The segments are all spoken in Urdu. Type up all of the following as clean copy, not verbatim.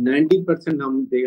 90%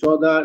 14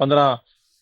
15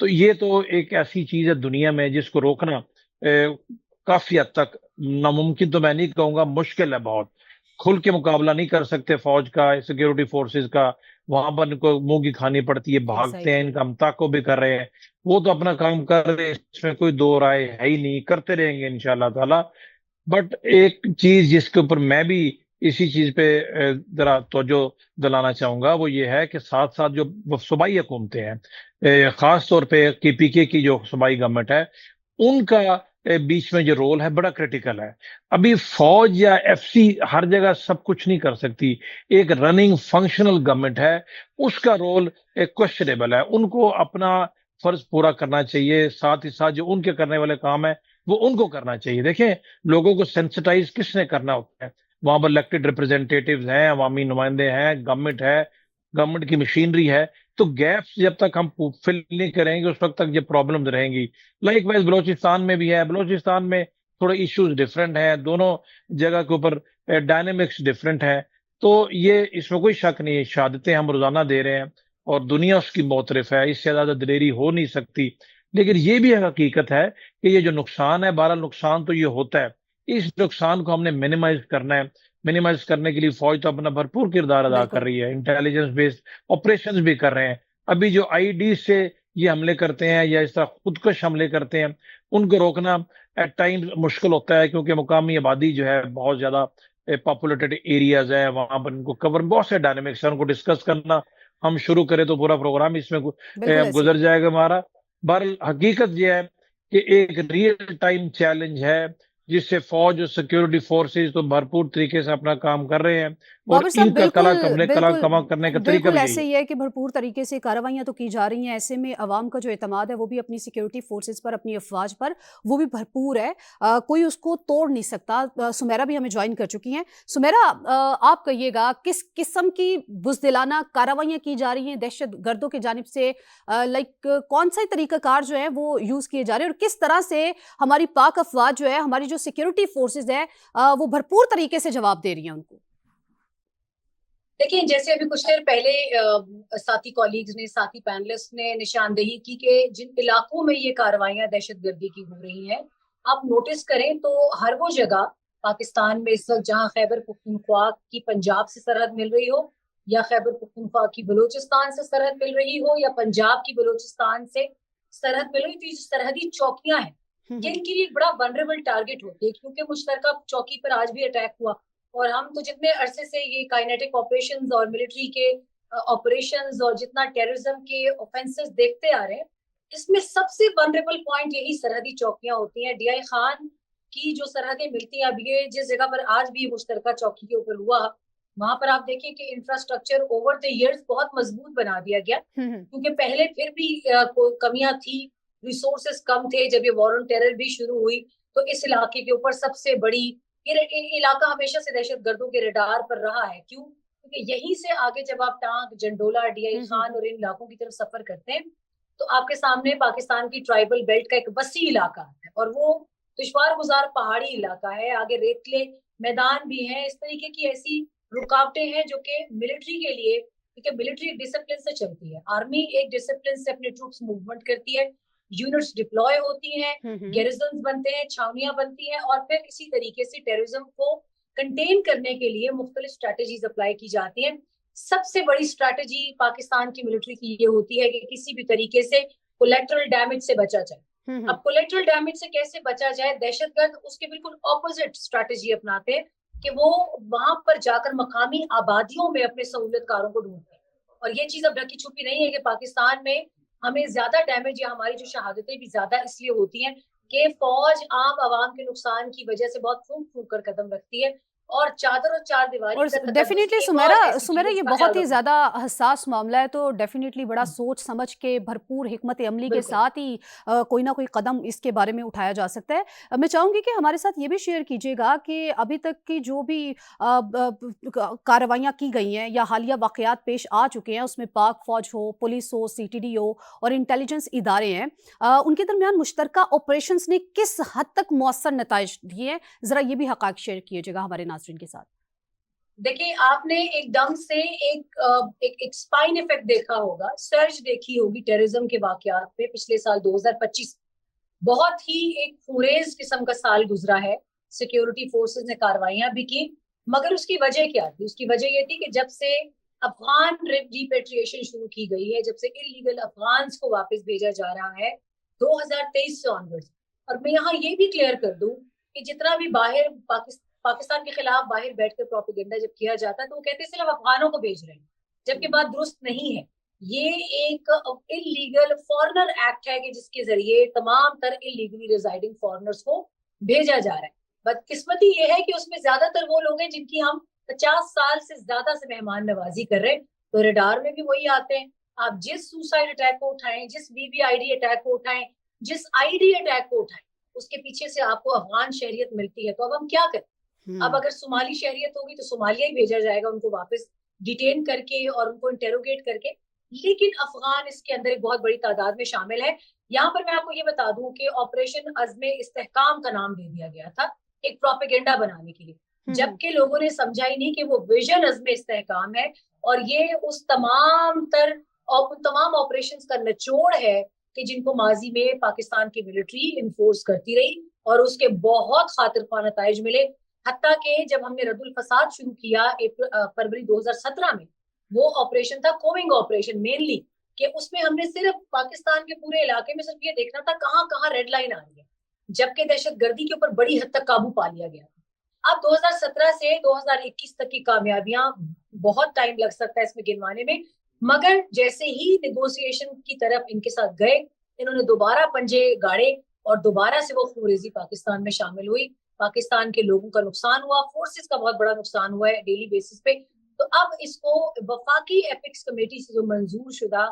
تو یہ تو ایک ایسی چیز ہے دنیا میں جس کو روکنا کافی حد تک ناممکن تو میں نہیں کہوں گا، مشکل ہے بہت. کھل کے مقابلہ نہیں کر سکتے فوج کا، سیکیورٹی فورسز کا، وہاں پر ان کو منہ کی کھانی پڑتی ہے، بھاگتے ہیں، ان کا امتاکو بھی کر رہے ہیں، وہ تو اپنا کام کر رہے ہیں، اس میں کوئی دو رائے ہے ہی نہیں، کرتے رہیں گے انشاءاللہ تعالی. بٹ ایک چیز جس کے اوپر میں بھی اسی چیز پہ ذرا توجہ دلانا چاہوں گا، وہ یہ ہے کہ ساتھ ساتھ جو صوبائی حکومتیں ہیں، خاص طور پہ KPK کی جو صوبائی گورنمنٹ ہے، ان کا بیچ میں جو رول ہے بڑا کریٹیکل ہے. ابھی فوج یا FC ہر جگہ سب کچھ نہیں کر سکتی. ایک رننگ فنکشنل گورنمنٹ ہے، اس کا رول ایک کوشچنیبل ہے. ان کو اپنا فرض پورا کرنا چاہیے، ساتھ ہی ساتھ جو ان کے کرنے والے کام ہے وہ ان کو کرنا چاہیے. دیکھیں، لوگوں کو سینسٹائز کس نے کرنا ہوتا ہے؟ وہاں پر الیکٹڈ ریپرزینٹیٹیوز ہیں، عوامی نمائندے ہیں، گورنمنٹ ہے، گورنمنٹ کی مشینری ہے. تو گیپس جب تک ہم فل نہیں کریں گے اس وقت تک یہ پرابلمز رہیں گی. لائک وائز بلوچستان میں بھی ہے. بلوچستان میں تھوڑے ایشوز ڈفرینٹ ہیں، دونوں جگہ کے اوپر ڈائنامکس ڈفرینٹ ہے. تو یہ اس میں کوئی شک نہیں ہے، شہادتیں ہم روزانہ دے رہے ہیں اور دنیا اس کی معترف ہے، اس سے زیادہ دلیری ہو نہیں سکتی. لیکن یہ بھی حقیقت ہے کہ یہ جو نقصان ہے، بہرحال نقصان تو یہ ہوتا ہے، اس نقصان کو ہم نے منیمائز کرنا ہے. منیمائز کرنے کے لیے فوج تو اپنا بھرپور کردار ادا کر بالکل. رہی ہے، انٹیلیجنس بیسڈ آپریشنز بھی کر رہے ہیں. ابھی جو IED سے یہ حملے کرتے ہیں یا اس طرح خودکش حملے کرتے ہیں، ان کو روکنا ایٹ ٹائمز مشکل ہوتا ہے، کیونکہ مقامی آبادی جو ہے بہت زیادہ پاپولیٹڈ ایریاز ہے، وہاں پر ان کو کور، بہت سے ڈائنامکس ہیں، ان کو ڈسکس کرنا ہم شروع کریں تو پورا پروگرام اس میں بالکل ایسے ہی گزر جائے گا ہمارا. بہرحال حقیقت یہ ہے کہ ایک ریئل ٹائم چیلنج ہے جس سے فوج اور سیکیورٹی فورسز تو بھرپور طریقے سے اپنا کام کر رہے ہیں، اور بابر صاحب ان کا کلا بالکل کما کرنے کا طریقہ بالکل بھی یہی ایسے ہے. ہی ہے کہ بھرپور طریقے سے کارروائیاں تو کی جا رہی ہیں. ایسے میں عوام کا جو اعتماد ہے وہ بھی اپنی سیکیورٹی فورسز پر، اپنی افواج پر، وہ بھی بھرپور ہے. کوئی اس کو توڑ نہیں سکتا. سمیرا بھی ہمیں جوائن کر چکی ہیں. سمیرا، آپ کہیے گا کس قسم کی بزدلانہ کارروائیاں کی جا رہی ہیں دہشت گردوں کی جانب سے؟ لائک کون سا طریقہ کار جو ہے وہ یوز کیے جا رہے ہیں، اور کس طرح سے ہماری پاک افواج جو ہے، ہماری جو سیکیورٹی فورسز ہے، وہ بھرپور طریقے سے جواب دے رہی ہیں ان کو؟ دیکھیں، جیسے ابھی کچھ دیر پہلے ساتھی کولیگز نے، ساتھی پینلسٹ نے نشاندہی کی کہ جن علاقوں میں یہ کارروائیاں دہشت گردی کی ہو رہی ہیں، آپ نوٹس کریں تو ہر وہ جگہ پاکستان میں اس وقت جہاں خیبر پختونخوا کی پنجاب سے سرحد مل رہی ہو، یا خیبر پختونخوا کی بلوچستان سے سرحد مل رہی ہو، یا پنجاب کی بلوچستان سے سرحد مل رہی، تو یہ سرحدی چوکیاں ہیں، یہ ان کے لیے ایک بڑا ونریبل ٹارگٹ ہوتی ہے، کیونکہ مشترکہ چوکی پر آج بھی اٹیک ہوا. اور ہم تو جتنے عرصے سے یہ کائنیٹک آپریشنز اور ملٹری کے آپریشنز اور جتنا ٹیررزم کے آفینسز دیکھتے آ رہے ہیں، اس میں سب سے ونریبل پوائنٹ یہی سرحدی چوکیاں ہوتی ہیں. DI خان کی جو سرحدیں ملتی ہیں، اب یہ جس جگہ پر آج بھی مشترکہ چوکی کے اوپر ہوا، وہاں پر آپ دیکھیں کہ انفراسٹرکچر اوور دی ایئرز بہت مضبوط بنا دیا گیا، کیونکہ پہلے پھر بھی کمیاں تھی، ریسورسز کم تھے. جب یہ وار آن ٹیرر بھی شروع ہوئی تو اس علاقے کے اوپر سب سے بڑی، یہ علاقہ ہمیشہ سے دہشت گردوں کے ریڈار پر رہا ہے. کیوں؟ کیونکہ یہیں سے آگے جب آپ ٹانک، جنڈولا، DI خان اور ان علاقوں کی طرف سفر کرتے ہیں تو آپ کے سامنے پاکستان کی ٹرائبل بیلٹ کا ایک وسیع علاقہ ہے، اور وہ دشوار گزار پہاڑی علاقہ ہے. آگے ریتلے میدان بھی ہیں. اس طریقے کی ایسی رکاوٹیں ہیں جو کہ ملٹری کے لیے، کیونکہ ملٹری ایک ڈسپلن سے چلتی ہے، آرمی ایک ڈسپلن سے اپنے ٹروپس موومنٹ کرتی ہے، یونٹس ڈپلوائے ہوتی ہیں، گیریزنز بنتے ہیں، چھاونیاں بنتی ہیں، اور پھر اسی طریقے سے ٹیررزم کو کنٹین کرنے کے لیے مختلف اسٹریٹجیز اپلائی کی جاتی ہیں. سب سے بڑی اسٹریٹجی پاکستان کی ملٹری کی یہ ہوتی ہے کہ کسی بھی طریقے سے کولیٹرل ڈیمیج سے بچا جائے. اب کولیٹرل ڈیمیج سے کیسے بچا جائے؟ دہشت گرد اس کے بالکل اپوزٹ اسٹریٹجی اپناتے ہیں کہ وہ وہاں پر جا کر مقامی آبادیوں میں اپنے سہولت کاروں کو ڈھونڈتے ہیں. اور یہ چیز اب ڈھکی چھپی نہیں ہے کہ پاکستان میں ہمیں زیادہ ڈیمیج یا ہماری جو شہادتیں بھی زیادہ اس لیے ہوتی ہیں کہ فوج عام عوام کے نقصان کی وجہ سے بہت پھونک پھونک کر قدم رکھتی ہے، اور چادر اور چار دیواری اور کا تقدس ڈیفینیٹلی ایک اور ایسی سمیرا چیز یہ کا بہت خیال ہی رکھنا. زیادہ حساس معاملہ ہے، تو ڈیفینیٹلی بڑا سوچ سمجھ کے بھرپور حکمت عملی کے بالکل. ساتھ ہی کوئی نہ کوئی قدم اس کے بارے میں اٹھایا جا سکتا ہے. میں چاہوں گی کہ ہمارے ساتھ یہ بھی شیئر کیجیے گا کہ ابھی تک کی جو بھی کارروائیاں کی گئی ہیں یا حالیہ واقعات پیش آ چکے ہیں، اس میں پاک فوج ہو، پولیس ہو، CTD ہو اور انٹیلیجنس ادارے ہیں، ان کے درمیان مشترکہ آپریشنز نے کس حد تک مؤثر نتائج دیے ہیں، ذرا یہ بھی حقائق شیئر کیجیے گا ہمارے ناظرین کے ساتھ. دیکھیں آپ نے ایک دم سے ایک اسپائن افیکٹ دیکھا ہوگا, سرج دیکھی ہوگی ٹیررزم کے واقعات پہ. پچھلے سال 2025 بہت ہی ایک فوریز قسم کا سال گزرا ہے, سیکیورٹی فورسز نے کاروائیاں بھی کی, مگر اس کی وجہ کیا تھی؟ اس کی وجہ یہ تھی کہ جب سے افغان ریپیٹریشن شروع کی گئی ہے, جب سے انلیگل افغانز کو واپس بھیجا جا رہا ہے 2023 سے آنورڈ. اور میں یہاں یہ بھی کلیئر کر دوں کہ جتنا بھی باہر پاکستان کے خلاف باہر بیٹھ کر پروپیگنڈا جب کیا جاتا ہے تو وہ کہتے ہیں صرف افغانوں کو بھیج رہے ہیں, جبکہ بات درست نہیں ہے. یہ ایک انلیگل فارنر ایکٹ ہے کہ جس کے ذریعے تمام تر انلیگلی ریزائڈنگ فارنرز کو بھیجا جا رہا ہے. بدقسمتی یہ ہے کہ اس میں زیادہ تر وہ لوگ ہیں جن کی ہم 50 سال سے زیادہ سے مہمان نوازی کر رہے ہیں, تو ریڈار میں بھی وہی آتے ہیں. آپ جس سوسائڈ اٹیک کو اٹھائیں, جس B B I D attack کو اٹھائیں, جس آئی ڈی اٹیک کو اٹھائیں, اس کے پیچھے سے آپ کو افغان شہریت ملتی ہے. تو اب ہم کیا کریں؟ اب اگر صومالی شہریت ہوگی تو صومالیہ ہی بھیجا جائے گا ان کو واپس ڈیٹین کر کے اور ان کو انٹیروگیٹ کر کے. لیکن افغان اس کے اندر ایک بہت بڑی تعداد میں شامل ہے. یہاں پر میں آپ کو یہ بتا دوں کہ آپریشن عزم استحکام کا نام دے دیا گیا تھا ایک پروپیگنڈا بنانے کے لیے, جبکہ لوگوں نے سمجھا ہی نہیں کہ وہ ویژن عزم استحکام ہے, اور یہ اس تمام آپریشنز کا نچوڑ ہے کہ جن کو ماضی میں پاکستان کی ملٹری انفورس کرتی رہی اور اس کے بہت خاطر خواہ نتائج ملے. حتیٰ کہ جب ہم نے رد الفساد شروع کیا فروری 2017 میں, وہ آپریشن تھا کوونگ آپریشن مینلی, کہ اس میں ہم نے صرف پاکستان کے پورے علاقے میں صرف یہ دیکھنا تھا کہاں کہاں ریڈ لائن آ رہی ہے, جبکہ دہشت گردی کے اوپر بڑی حد تک قابو پا لیا گیا. اب 2017 سے 2021 تک کی کامیابیاں بہت ٹائم لگ سکتا ہے اس میں گنوانے میں, مگر جیسے ہی نیگوسیشن کی طرف ان کے ساتھ گئے, انہوں نے دوبارہ پنجے گاڑے اور دوبارہ سے وہ خوریزی پاکستان میں شامل ہوئی. پاکستان کے لوگوں کا نقصان ہوا, فورسز کا بہت بڑا نقصان ہوا ہے ڈیلی بیسس پہ. تو اب اس کو وفاقی ایپکس کمیٹی سے جو منظور شدہ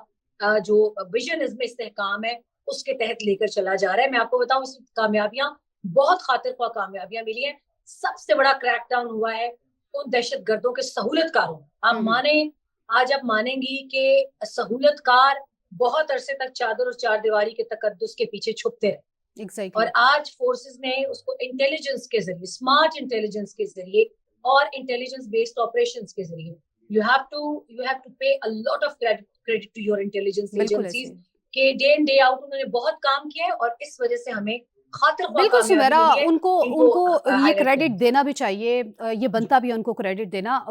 جو ویژن عزم استحکام ہے اس کے تحت لے کر چلا جا رہا ہے. میں آپ کو بتاؤں اس کامیابیاں بہت خاطر خواہ کامیابیاں ملی ہیں. سب سے بڑا کریک ڈاؤن ہوا ہے ان دہشت گردوں کے سہولت کاروں. آپ مانیں, آج آپ مانیں گی کہ سہولت کار بہت عرصے تک چادر اور چار دیواری کے تقدس کے پیچھے چھپتے رہے, اور آج فورسز نے اس کو انٹیلیجنس کے ذریعے, اسمارٹ انٹیلیجنس کے ذریعے اور انٹیلیجنس بیسڈ آپریشنز کے ذریعے, you have to pay a lot of credit to your intelligence agencies کہ ڈے ان ڈے آؤٹ انہوں نے بہت کام کیا ہے, اور اس وجہ سے ہمیں خاطر خواہ بالکل سمیرا, ان کو یہ highlight کریڈٹ دینا بھی چاہیے, یہ بنتا بھی ہے ان کو کریڈٹ دینا.